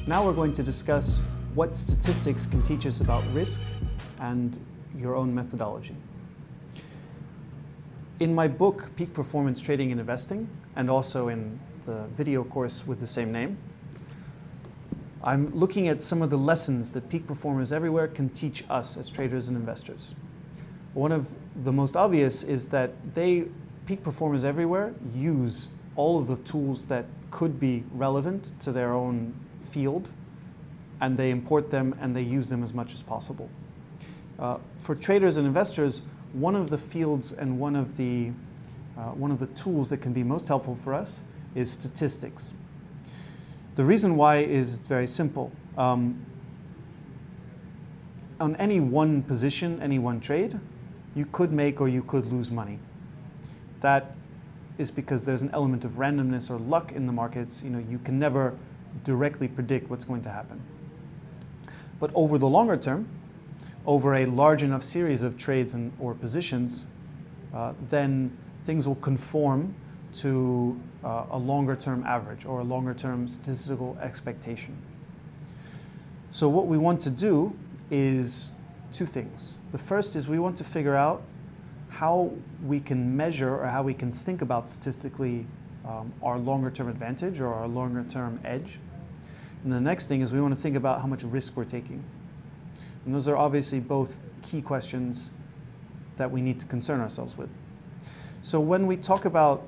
Now we're going to discuss what statistics can teach us about risk and your own methodology. In my book, Peak Performance Trading and Investing, and also in the video course with the same name, I'm looking at some of the lessons that peak performers everywhere can teach us as traders and investors. One of the most obvious is that peak performers everywhere use all of the tools that could be relevant to their own field, and they import them and they use them as much as possible. For traders and investors, one of the fields and one of the tools that can be most helpful for us is statistics. The reason why is very simple. On any one position, any one trade, you could make or you could lose money. That is because there's an element of randomness or luck in the markets. You can never directly predict what's going to happen. But over the longer term, over a large enough series of trades or positions, then things will conform to a longer term average or a longer term statistical expectation. So what we want to do is two things. The first is we want to figure out how we can measure or how we can think about statistically our longer term advantage or our longer term edge. And the next thing is we want to think about how much risk we're taking. And those are obviously both key questions that we need to concern ourselves with. So when we talk about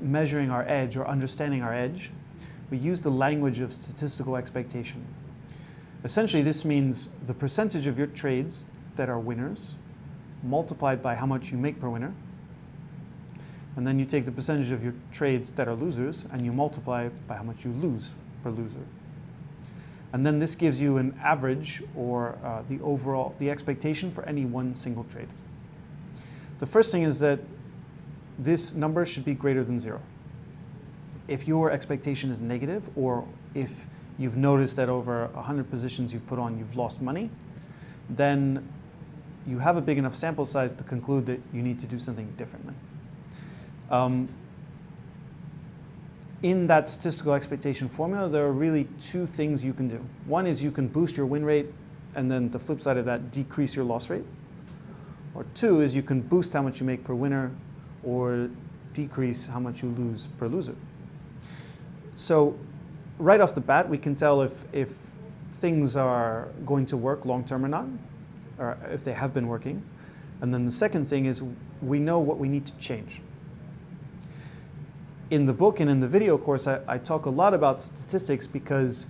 measuring our edge or understanding our edge, we use the language of statistical expectation. Essentially, this means the percentage of your trades that are winners multiplied by how much you make per winner, and then you take the percentage of your trades that are losers and you multiply by how much you lose per loser. And then this gives you an average or the expectation for any one single trade. The first thing is that this number should be greater than 0. If your expectation is negative, or if you've noticed that over 100 positions you've put on you've lost money, then you have a big enough sample size to conclude that you need to do something differently. In that statistical expectation formula, there are really two things you can do. One is you can boost your win rate, and then the flip side of that, decrease your loss rate. Or two is you can boost how much you make per winner or decrease how much you lose per loser. So right off the bat, we can tell if things are going to work long term or not, or if they have been working. And then the second thing is we know what we need to change. In the book and in the video course, I talk a lot about statistics because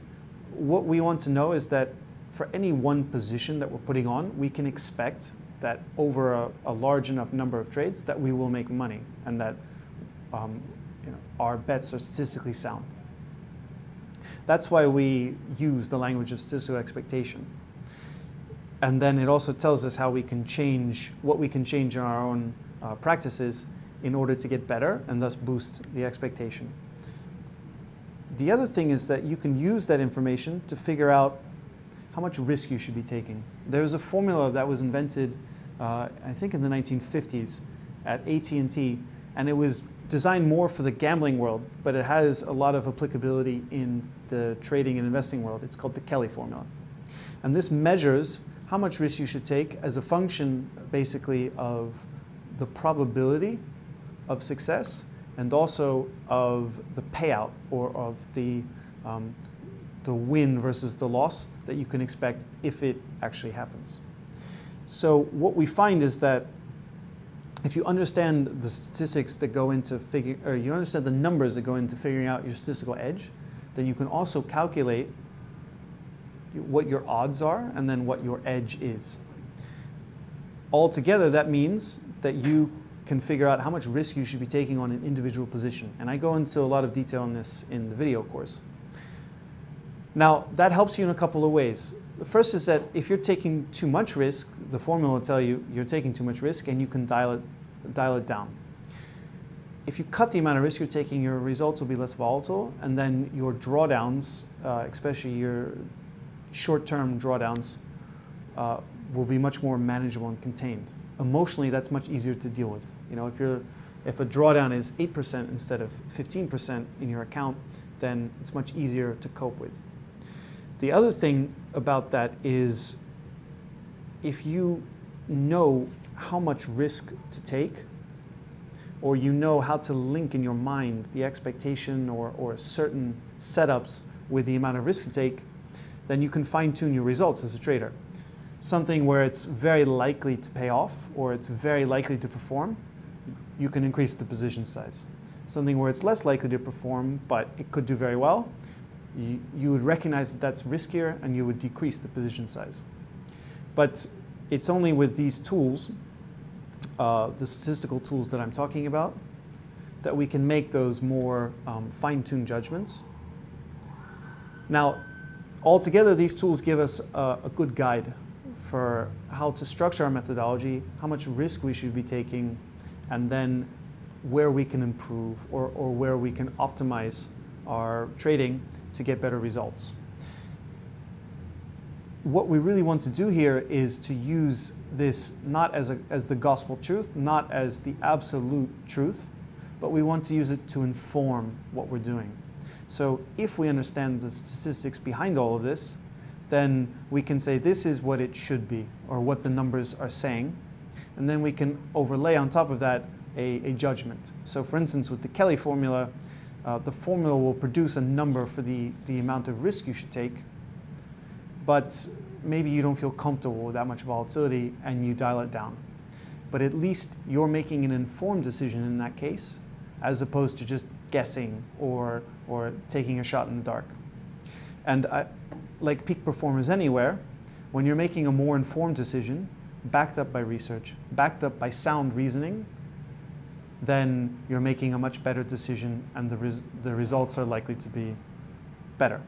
what we want to know is that for any one position that we're putting on, we can expect that over a large enough number of trades that we will make money and that our bets are statistically sound. That's why we use the language of statistical expectation. And then it also tells us how we can change, what we can change in our own practices in order to get better and thus boost the expectation. The other thing is that you can use that information to figure out how much risk you should be taking. There's a formula that was invented, I think in the 1950s at AT&T, and it was designed more for the gambling world, but it has a lot of applicability in the trading and investing world. It's called the Kelly formula. And this measures how much risk you should take as a function, basically, of the probability of success and also of the payout or of the win versus the loss that you can expect if it actually happens. So what we find is that if you understand the statistics that go into you understand the numbers that go into figuring out your statistical edge, then you can also calculate what your odds are and then what your edge is. Altogether, that means that you can figure out how much risk you should be taking on an individual position. And I go into a lot of detail on this in the video course. Now, that helps you in a couple of ways. The first is that if you're taking too much risk, the formula will tell you you're taking too much risk and you can dial it down. If you cut the amount of risk you're taking, your results will be less volatile, and then your drawdowns, especially your short-term drawdowns, will be much more manageable and contained. Emotionally, that's much easier to deal with. If a drawdown is 8% instead of 15% in your account, then it's much easier to cope with. The other thing about that is if you know how much risk to take, or you know how to link in your mind the expectation or certain setups with the amount of risk to take, then you can fine-tune your results as a trader. Something where it's very likely to pay off or it's very likely to perform, you can increase the position size. Something where it's less likely to perform but it could do very well, you would recognize that that's riskier and you would decrease the position size. But it's only with these tools, the statistical tools that I'm talking about, that we can make those more fine-tuned judgments. Now, altogether, these tools give us a good guide for how to structure our methodology, how much risk we should be taking, and then where we can improve or where we can optimize our trading to get better results. What we really want to do here is to use this not as the gospel truth, not as the absolute truth, but we want to use it to inform what we're doing. So if we understand the statistics behind all of this, then we can say this is what it should be, or what the numbers are saying, and then we can overlay on top of that a judgment. So for instance, with the Kelly formula, the formula will produce a number for the amount of risk you should take, but maybe you don't feel comfortable with that much volatility and you dial it down. But at least you're making an informed decision in that case, as opposed to just guessing or taking a shot in the dark. And like peak performers anywhere, when you're making a more informed decision, backed up by research, backed up by sound reasoning, then you're making a much better decision and the results are likely to be better.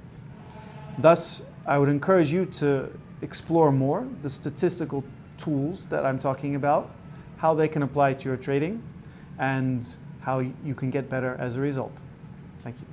Thus, I would encourage you to explore more the statistical tools that I'm talking about, how they can apply to your trading, and how you can get better as a result. Thank you.